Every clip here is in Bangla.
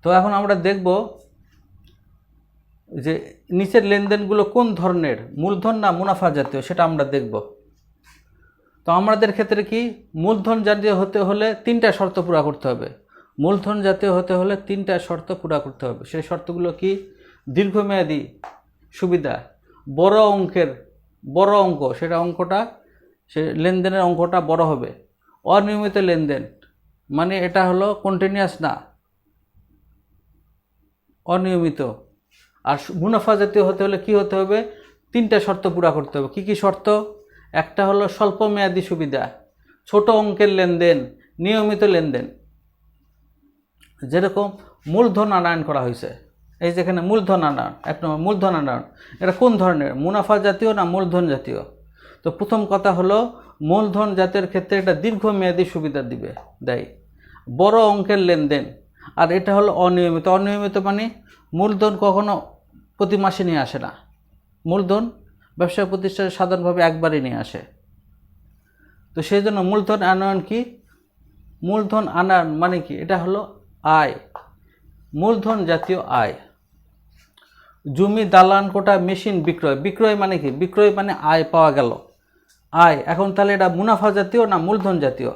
তো এখন আমরা দেখব যে নিচের লেনদেনগুলো কোন ধরনের, মূলধন না মুনাফা জাতীয়, সেটা আমরা দেখব। তো আমাদের ক্ষেত্রে কি মূলধন জাতীয় হতে হলে 3টা শর্ত পুরা করতে হবে। মূলধন জাতীয় হতে হলে 3টা শর্ত পুরা করতে হবে। সেই শর্তগুলো কি? দীর্ঘমেয়াদী সুবিধা, বড় অঙ্ক, সেটা অঙ্কটা, সে লেনদেনের অঙ্কটা বড় হবে। অনিয়মিত লেনদেন মানে এটা হলো কন্টিনিউয়াস না, অনিয়মিত। আর মুনাফা জাতীয় হতে হলে কি হতে হবে? 3টা শর্ত পুরা করতে হবে। কি কি শর্ত? একটা হলো স্বল্প মেয়াদী সুবিধা, ছোট অঙ্কের লেনদেন, নিয়মিত লেনদেন। যেরকম মূলধন আনয়ন করা হয়েছে, এই যেখানে মূলধন আনয়ন, 1 নম্বর মূলধন আনয়ন, এটা কোন ধরনের? মুনাফা জাতীয় না মূলধন জাতীয়? তো প্রথম কথা হলো মূলধন জাতীয়ের ক্ষেত্রে এটা দীর্ঘমেয়াদী সুবিধা দেয়, বড় অঙ্কের লেনদেন। আর এটা হলো অনিয়মিত। অনিয়মিত মানে মূলধন কখনো প্রতি মাসে নিয়ে আসে না। মূলধন ব্যবসা প্রতিষ্ঠানে সাধারণভাবে একবারই নিয়ে আসে। তো সেই জন্য মূলধন আনয়ন কি? মূলধন আনয়ন মানে কি? এটা হলো আয়, মূলধন জাতীয় আয়। জমি, দালান কোটা, মেশিন বিক্রয়। বিক্রয় মানে কি? বিক্রয় মানে আয় পাওয়া গেল, আয়। এখন তাহলে এটা মুনাফা জাতীয় না মূলধন জাতীয়?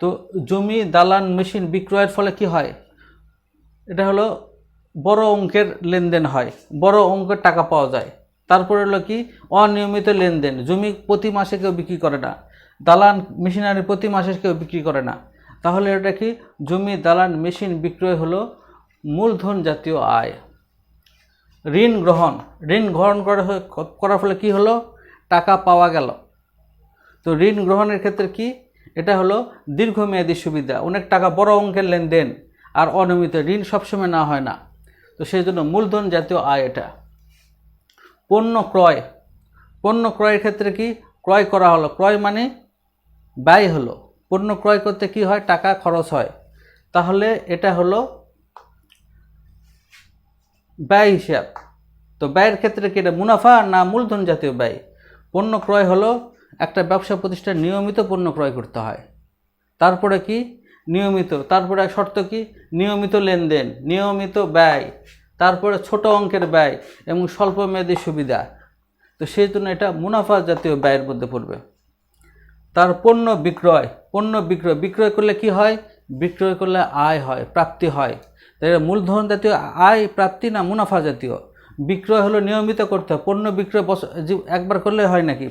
তো জমি, দালান, মেশিন বিক্রয়ের ফলে কি হয়? এটা হলো বড় অঙ্কের লেনদেন হয়, বড় অঙ্কের টাকা পাওয়া যায়। তারপরে হলো কি? অনিয়মিত লেনদেন। জমি প্রতি মাসে কেউ বিক্রি করে না, দালান মেশিনারি প্রতি মাসে কেউ বিক্রি করে না। তাহলে এটা কি? জমি, দালান, মেশিন বিক্রয় হলো মূলধন জাতীয় আয়। ঋণ গ্রহণ করার ফলে কি হলো? টাকা পাওয়া গেল। তো ঋণ গ্রহণের ক্ষেত্রে কি? এটা হলো দীর্ঘমেয়াদী সুবিধা, অনেক টাকা, বড় অঙ্কের লেনদেন। আর অনিয়মিত ঋণ সবসময় না হয় না, তো সেই জন্য মূলধন জাতীয় আয় এটা। পণ্য ক্রয়ের ক্ষেত্রে কি? ক্রয় করা হলো, ক্রয় মানে ব্যয় হলো। পণ্য ক্রয় করতে কি হয়? টাকা খরচ হয়। তাহলে এটা হলো ব্যয় হিসাব। তো ব্যয়ের ক্ষেত্রে কি? এটা মুনাফা না মূলধন জাতীয় ব্যয়? পণ্য ক্রয় হলো একটা ব্যবসা প্রতিষ্ঠান নিয়মিত পণ্য ক্রয় করতে হয়। তারপরে কি? নিয়মিত। তারপরে শর্ত কি? নিয়মিত লেনদেন, নিয়মিত ব্যয়, তারপরে ছোট অঙ্কের ব্যয় এবং স্বল্প মেয়াদী সুবিধা। তো সেই জন্য এটা মুনাফা জাতীয় ব্যয়ের মধ্যে পড়বে। তার পণ্য বিক্রয় করলে কি হয়? বিক্রয় করলে আয় হয়, প্রাপ্তি হয়। তাই মূলধন জাতীয় আয় প্রাপ্তি না মুনাফা জাতীয়? বিক্রয় হলো নিয়মিত করতে হয়। পণ্য বিক্রয় একবার করলে হয় নাকি?